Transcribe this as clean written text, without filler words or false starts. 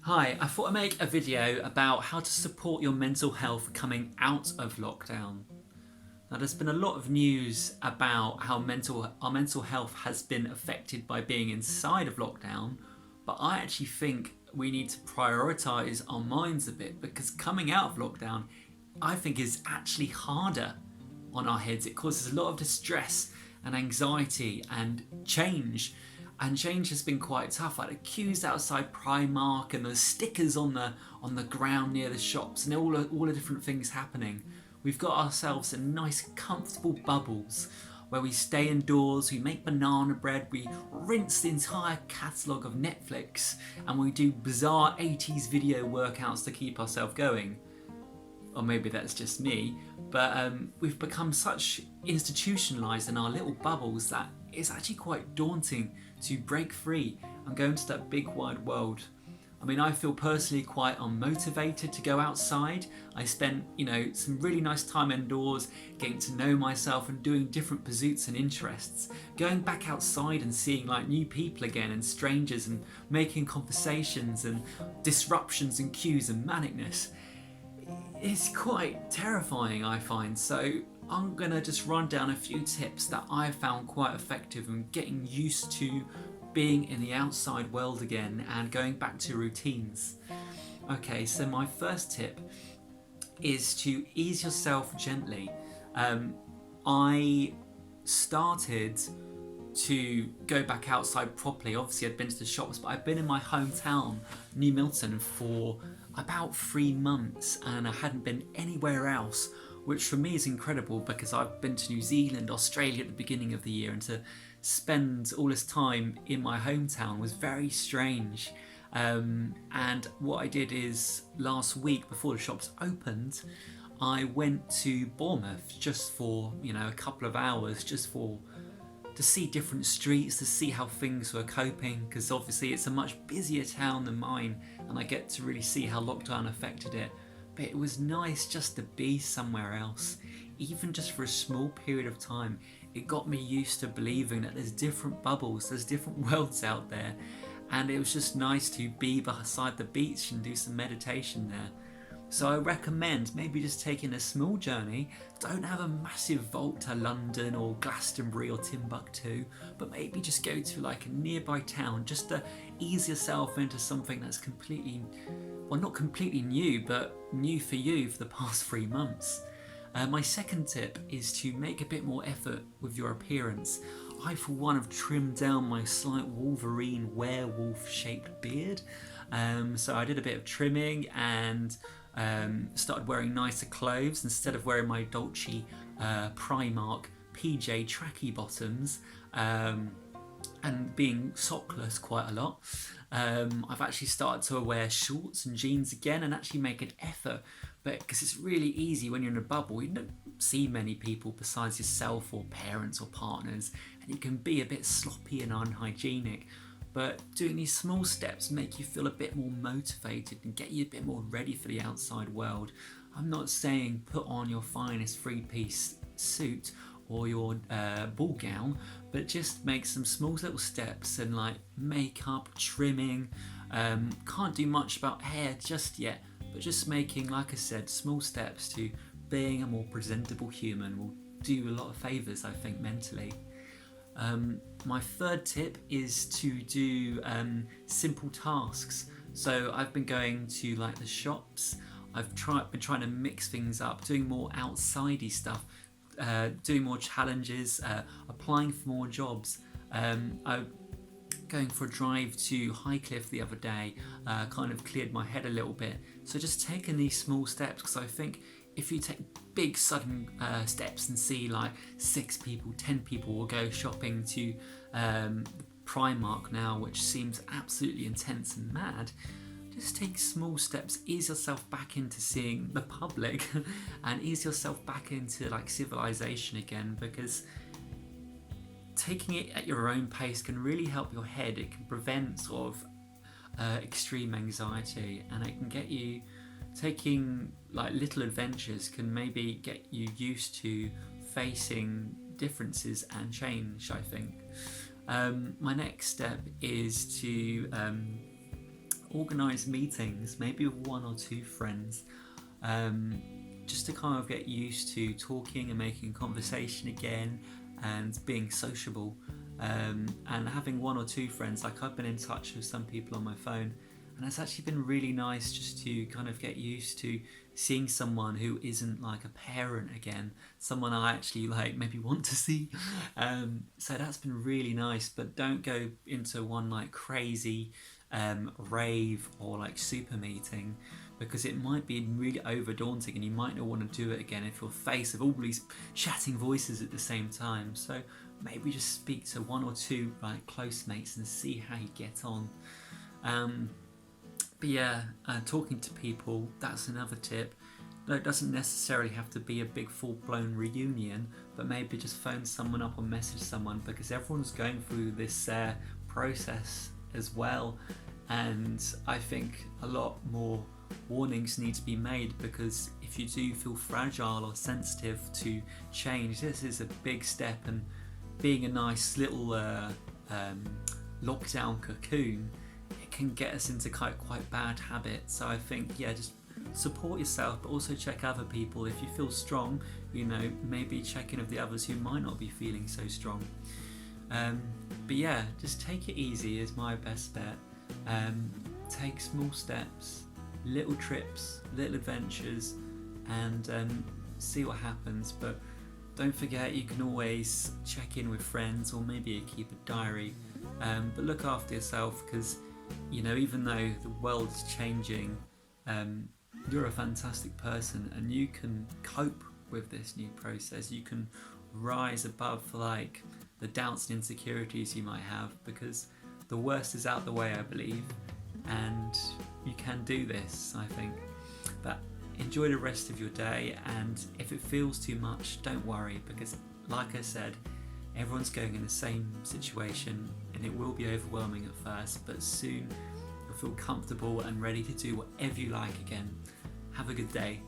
Hi, I thought I'd make a video about how to support your mental health coming out of lockdown. Now, there's been a lot of news about how our mental health has been affected by being inside of lockdown, but I actually think we need to prioritise our minds a bit because coming out of lockdown, I think, is actually harder on our heads. It causes a lot of distress and anxiety and change. And change has been quite tough. Like the queues outside Primark and the stickers on the ground near the shops and all the different things happening. We've got ourselves in nice comfortable bubbles where we stay indoors, we make banana bread, we rinse the entire catalogue of Netflix, and we do bizarre 80s video workouts to keep ourselves going. Or maybe that's just me, but we've become such institutionalized in our little bubbles that it's actually quite daunting to break free and go into that big wide world. I mean, I feel personally quite unmotivated to go outside. I spent, some really nice time indoors, getting to know myself and doing different pursuits and interests. Going back outside and seeing like new people again and strangers and making conversations and disruptions and queues and manicness. It's quite terrifying, I find. So I'm gonna just run down a few tips that I found quite effective in getting used to being in the outside world again and going back to routines. Okay, so my first tip is to ease yourself gently. I started to go back outside properly. Obviously, I'd been to the shops, but I've been in my hometown, New Milton, for about 3 months and I hadn't been anywhere else, which for me is incredible because I've been to New Zealand, Australia at the beginning of the year, and to spend all this time in my hometown was very strange. And what I did is last week, before the shops opened, I went to Bournemouth just for a couple of hours, just for to see different streets, to see how things were coping, because obviously it's a much busier town than mine and I get to really see how lockdown affected it. But it was nice just to be somewhere else, even just for a small period of time. It got me used to believing that there's different bubbles, there's different worlds out there, and it was just nice to be beside the beach and do some meditation there. So I recommend maybe just taking a small journey. Don't have a massive vault to London or Glastonbury or Timbuktu, but maybe just go to like a nearby town just to ease yourself into something that's completely, well, not completely new, but new for you for the past 3 months. My second tip is to make a bit more effort with your appearance. I, for one, have trimmed down my slight Wolverine werewolf shaped beard. So I did a bit of trimming and started wearing nicer clothes instead of wearing my Dolce Primark PJ tracky bottoms and being sockless quite a lot. I've actually started to wear shorts and jeans again and actually make an effort, but because it's really easy when you're in a bubble, you don't see many people besides yourself or parents or partners, and it can be a bit sloppy and unhygienic. But doing these small steps make you feel a bit more motivated and get you a bit more ready for the outside world. I'm not saying put on your finest three-piece suit or your ball gown, but just make some small little steps and like makeup, trimming. Can't do much about hair just yet, but just making, like I said, small steps to being a more presentable human will do a lot of favours, I think, mentally. My third tip is to do simple tasks. So I've been going to like the shops. Been trying to mix things up, doing more outsidey stuff, doing more challenges, applying for more jobs. I going for a drive to Highcliffe the other day kind of cleared my head a little bit. So just taking these small steps, because I think if you take big sudden steps and see like 6 people, 10 people will go shopping to Primark now, which seems absolutely intense and mad, just take small steps, ease yourself back into seeing the public and ease yourself back into like civilization again, because taking it at your own pace can really help your head. It can prevent sort of extreme anxiety, and it can get you taking like little adventures can maybe get you used to facing differences and change, I think. My next step is to organise meetings, maybe with 1 or 2 friends, just to kind of get used to talking and making conversation again and being sociable. And having 1 or 2 friends, like I've been in touch with some people on my phone, and it's actually been really nice just to kind of get used to seeing someone who isn't like a parent again, someone I actually like maybe want to see. So that's been really nice, but don't go into one like crazy rave or like super meeting, because it might be really over daunting and you might not want to do it again if you're faced with all these chatting voices at the same time. So maybe just speak to 1 or 2 like close mates and see how you get on. But yeah, talking to people, that's another tip. It doesn't necessarily have to be a big full-blown reunion, but maybe just phone someone up or message someone, because everyone's going through this process as well. And I think a lot more warnings need to be made, because if you do feel fragile or sensitive to change, this is a big step, and being a nice little lockdown cocoon, it can get us into quite bad habits. So I think, yeah, just support yourself, but also check other people. If you feel strong, maybe check in with the others who might not be feeling so strong. But yeah, just take it easy is my best bet. Take small steps, little trips, little adventures, and see what happens. But don't forget, you can always check in with friends, or maybe keep a diary. But look after yourself, because even though the world is changing, you're a fantastic person, and you can cope with this new process. You can rise above like the doubts and insecurities you might have, because the worst is out the way, I believe, and you can do this, I think. But enjoy the rest of your day, and if it feels too much, don't worry, because like I said, everyone's going in the same situation, and it will be overwhelming at first, but soon you'll feel comfortable and ready to do whatever you like again. Have a good day.